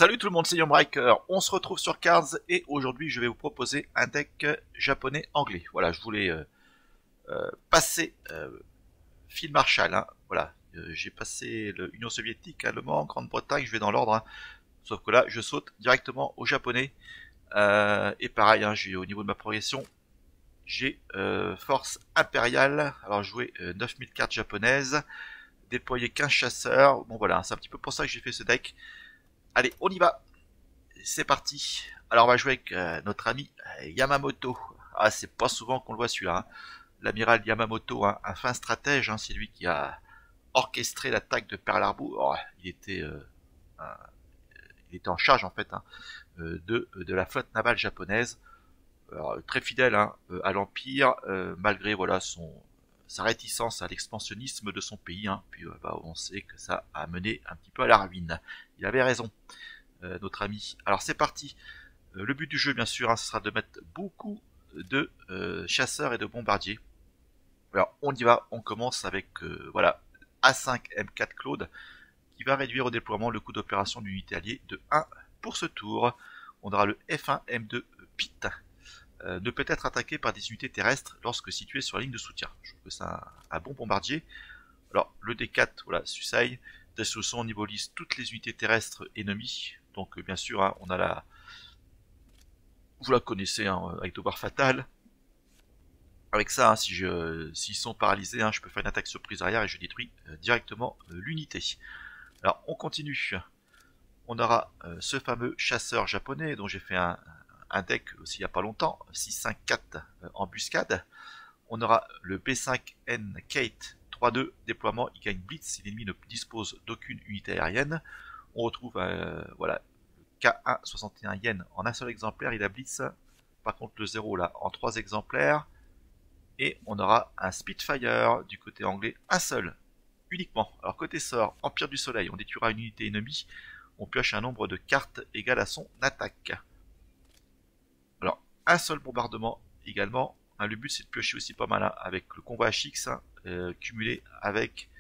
Salut tout le monde, c'est Yombriker. On se retrouve sur Cards et aujourd'hui je vais vous proposer un deck japonais-anglais. Voilà, je voulais passer Phil Marshall. Hein. Voilà, j'ai passé l'Union soviétique, Allemand, Grande-Bretagne, je vais dans l'ordre. Hein. Sauf que là, je saute directement au japonais. Et pareil, hein, j'ai au niveau de ma progression, j'ai force impériale. Alors jouer 9000 cartes japonaises, déployer 15 chasseurs. Bon voilà, c'est un petit peu pour ça que j'ai fait ce deck. Allez, on y va. C'est parti. Alors on va jouer avec notre ami Yamamoto. Ah, c'est pas souvent qu'on le voit celui-là. Hein. L'amiral Yamamoto, hein, un fin stratège, hein, c'est lui qui a orchestré l'attaque de Pearl Harbor. Oh, il était en charge en fait, hein, de la flotte navale japonaise. Alors, très fidèle, hein, à l'Empire, malgré voilà sa réticence à l'expansionnisme de son pays. Hein. Puis on sait que ça a mené un petit peu à la ruine. Il avait raison, notre ami. Alors c'est parti. Le but du jeu, bien sûr, hein, ce sera de mettre beaucoup de chasseurs et de bombardiers. Alors, on y va. On commence avec voilà A5 M4 Claude qui va réduire au déploiement le coût d'opération d'unité alliée de 1 pour ce tour. On aura le F1 M2 Pit. Ne peut être attaqué par des unités terrestres lorsque situé sur la ligne de soutien. Je trouve que c'est un bon bombardier. Alors, le D4, voilà, Susai. Destruction au niveau lisse toutes les unités terrestres ennemies. Donc, bien sûr, hein, on a la, vous la connaissez, hein, avec devoir fatal. Avec ça, hein, s'ils sont paralysés, hein, je peux faire une attaque surprise arrière et je détruis directement l'unité. Alors, on continue. On aura ce fameux chasseur japonais dont j'ai fait un deck aussi il n'y a pas longtemps, 6-5-4 embuscade. On aura le B5N Kate 3-2 déploiement, il gagne blitz si l'ennemi ne dispose d'aucune unité aérienne. On retrouve voilà, K1 61 yen en un seul exemplaire, il a blitz. Par contre le 0 là en 3 exemplaires. Et on aura un Spitfire du côté anglais, un seul, uniquement. Alors côté sort, Empire du Soleil, on détruira une unité ennemie, on pioche un nombre de cartes égal à son attaque. Alors un seul bombardement également. Hein, le but c'est de piocher aussi pas mal, hein, avec le convoi HX, hein, cumulé avec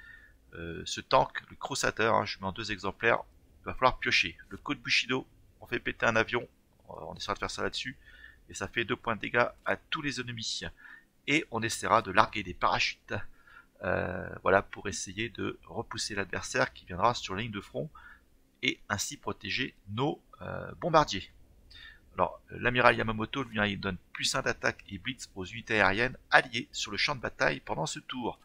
ce tank, le Crusader, hein, je mets en 2 exemplaires. Il va falloir piocher. Le Code Bushido, on fait péter un avion, on essaiera de faire ça là-dessus, et ça fait 2 points de dégâts à tous les ennemis. Et on essaiera de larguer des parachutes, voilà, pour essayer de repousser l'adversaire qui viendra sur la ligne de front et ainsi protéger nos bombardiers. Alors, l'amiral Yamamoto, lui, hein, il donne plus 1 d'attaque et blitz aux unités aériennes alliées sur le champ de bataille pendant ce tour.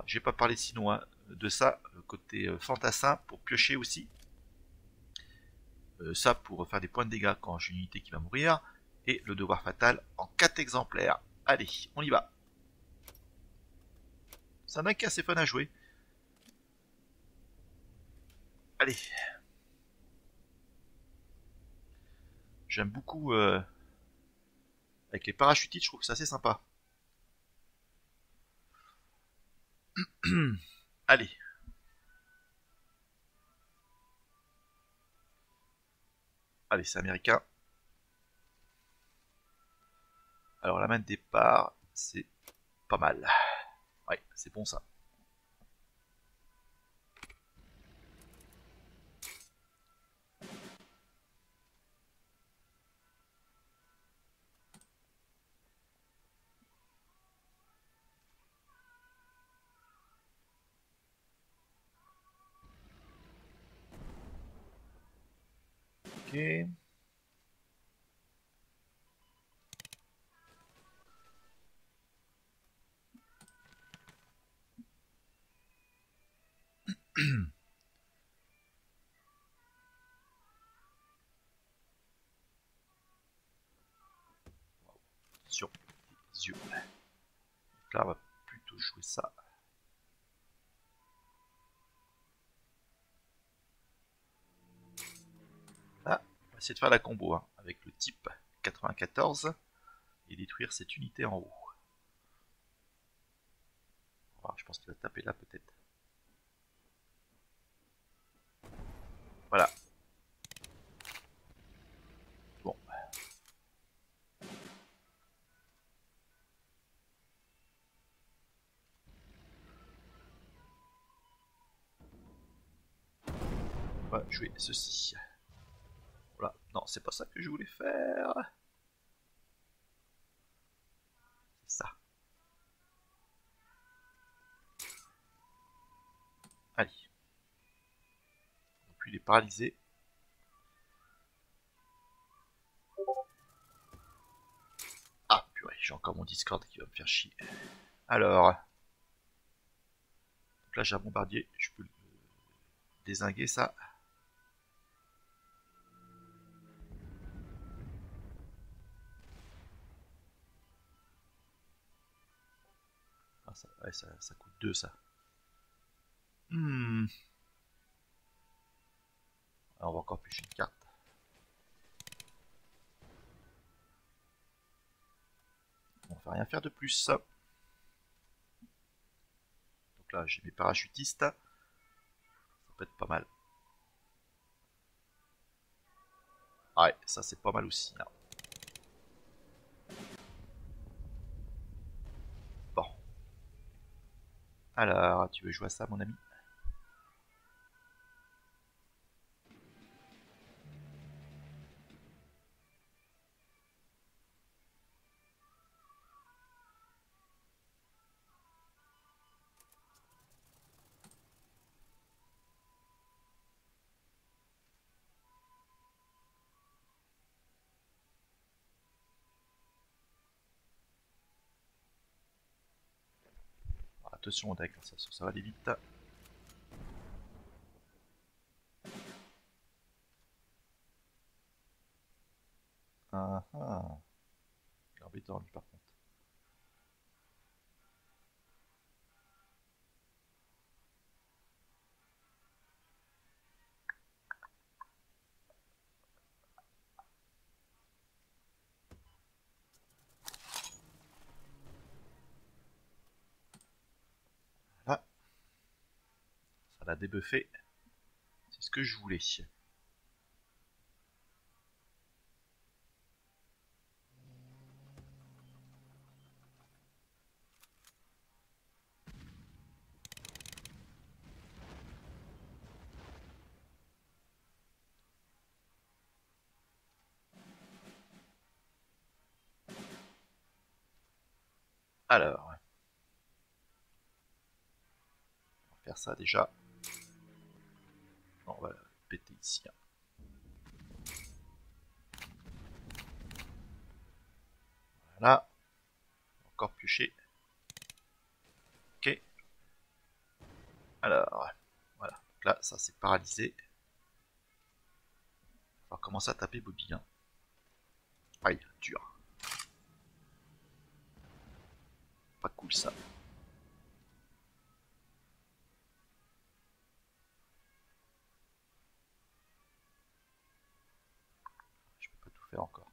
J'ai pas parlé sinon, hein, de ça, côté fantassin, pour piocher aussi. Ça pour faire des points de dégâts quand j'ai une unité qui va mourir. Et le devoir fatal en 4 exemplaires. Allez, on y va. C'est un deck assez fun à jouer. Allez. J'aime beaucoup avec les parachutistes, je trouve que c'est assez sympa. Allez. Allez, c'est américain. Alors la main de départ, c'est pas mal. Ouais, c'est bon ça. Ok. Sur les yeux. Donc là, on va plutôt jouer ça. Là, on va essayer de faire la combo, hein, avec le type 94 et détruire cette unité en haut. Alors, je pense qu'il va taper là peut-être. Voilà. Bon. On va jouer ceci. Non, c'est pas ça que je voulais faire. C'est ça. Allez. Donc lui, il est paralysé. Ah, purée, j'ai encore mon Discord qui va me faire chier. Alors. Donc là, j'ai un bombardier. Je peux le dézinguer, ça. Ah, ça, ouais, ça coûte 2, ça. Hmm. Alors, on va encore piocher une carte. On va rien faire de plus. Donc là, j'ai mes parachutistes. Ça peut être pas mal. Ouais, ça c'est pas mal aussi. Hein. Bon. Alors, tu veux jouer à ça, mon ami? Attention au deck, ça va aller vite. Ah ah. Il est embêtant lui par contre. Là, ça l'a débuffé. C'est ce que je voulais. Alors, on va faire ça déjà. Non, on va péter ici. Hein. Voilà. Encore piocher. Ok. Alors, voilà. Donc là, ça c'est paralysé. On va commencer à taper Bobby. Hein. Aïe, dur. Pas cool ça. Je peux pas tout faire encore.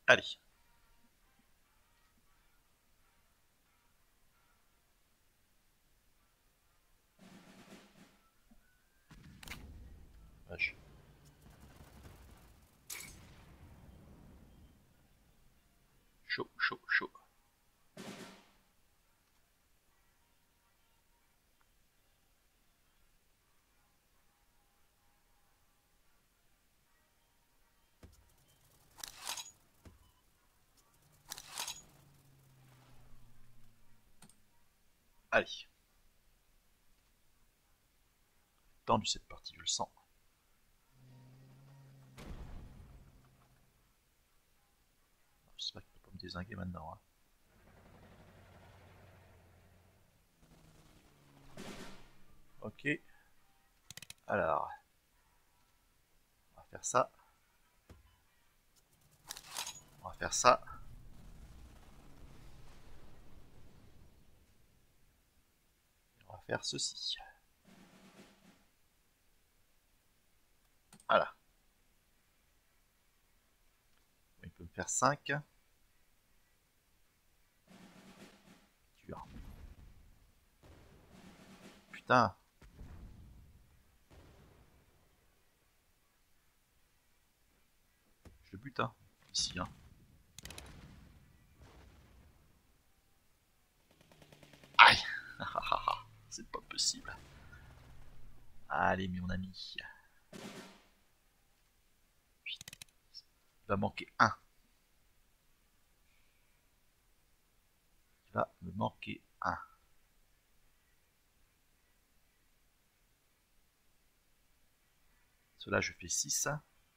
Allez. Vache. Chaud, chaud, chaud. Allez. Tendu cette partie, je le sens. J'espère qu'il ne peut pas me dézinguer maintenant. Hein. Ok. Alors. On va faire ça. On va faire ça. On va faire ceci. Voilà. Il peut me faire 5. Dur. putain. Je le bute, hein. Ici, hein. Aïe. C'est pas possible. Allez, mon ami. Il va manquer un. Il va me manquer un. Cela, je fais 6.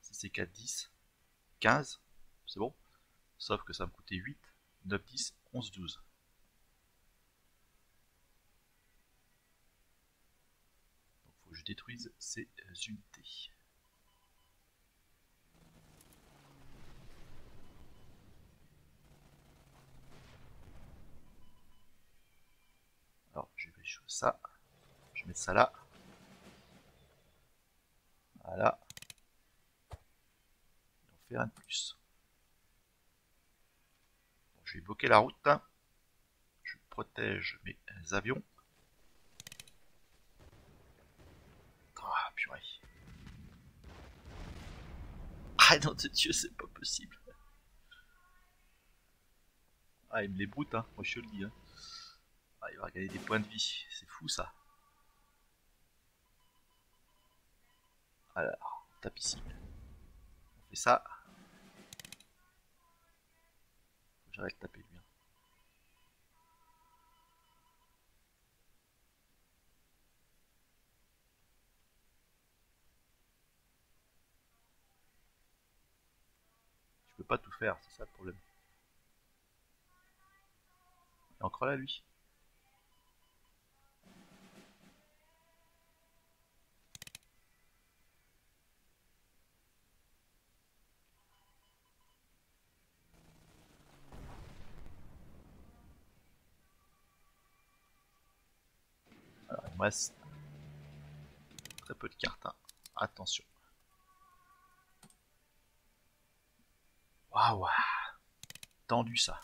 6 et 4, 10. 15. C'est bon. Sauf que ça va me coûter 8, 9, 10, 11, 12. Donc, faut que je détruise ces unités. Alors, je vais jouer ça. Je vais mettre ça là. Voilà. Et on fait un de plus. Bon, je vais bloquer la route. Je protège mes avions. Ah, purée. Ah, non de Dieu, c'est pas possible. Ah, il me les broute, hein. Moi, je le dis, hein. Ah, il va gagner des points de vie. C'est fou, ça. Alors, on tape ici. On fait ça. Faut que j'arrête de taper lui. Je peux pas tout faire, c'est ça le problème. Il est encore là, lui. Alors, il me reste très peu de cartes, hein. Attention. Waouh. Tendu, ça.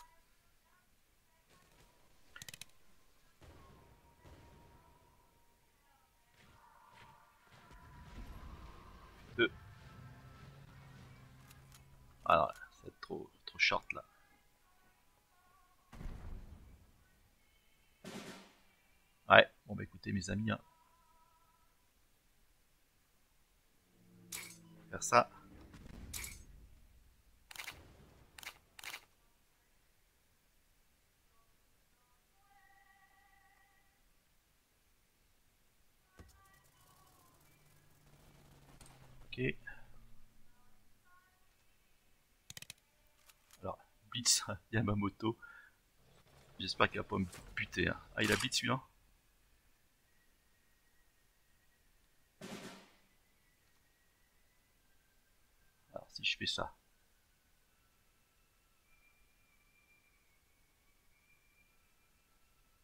Deux. Alors, ça va être trop short, là. Ouais, bon bah écoutez mes amis, hein. Faire ça. Ok. Alors, Blitz, Yamamoto. J'espère qu'il va pas me buter, hein. Ah, il a Blitz celui-là. Alors, si je fais ça.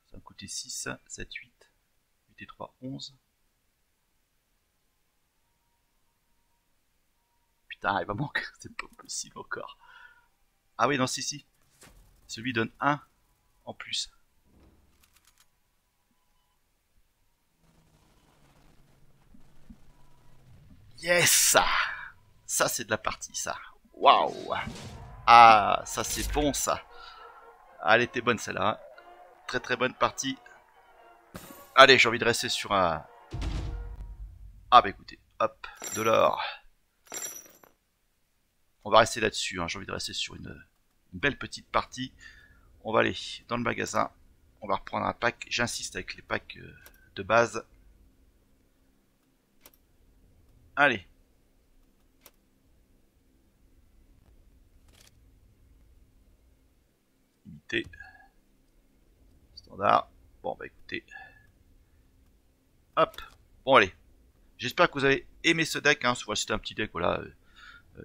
Ça va me coûter 6, 7, 8. 8 et 3, 11. Putain, il va manquer. C'est pas possible encore. Ah oui, non, si. Celui donne 1 en plus. Yes! Ça, c'est de la partie, ça. Waouh! Ah, ça, c'est bon, ça. Ah, elle était bonne, celle-là, hein. Très bonne partie. Allez, j'ai envie de rester sur un... Ah bah écoutez, hop, de l'or. On va rester là-dessus, hein. J'ai envie de rester sur une belle petite partie. On va aller dans le magasin. On va reprendre un pack. J'insiste avec les packs de base. Allez. Limité. Standard. Bon bah écoutez. Hop. Bon allez. J'espère que vous avez aimé ce deck, hein. C'était un petit deck, voilà,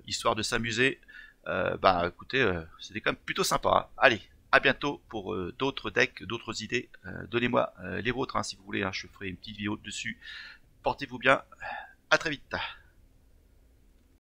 histoire de s'amuser. Bah écoutez, c'était quand même plutôt sympa, hein. Allez, à bientôt pour d'autres decks, d'autres idées. Donnez-moi les vôtres, hein, si vous voulez, hein. Je ferai une petite vidéo dessus. Portez-vous bien. À très vite.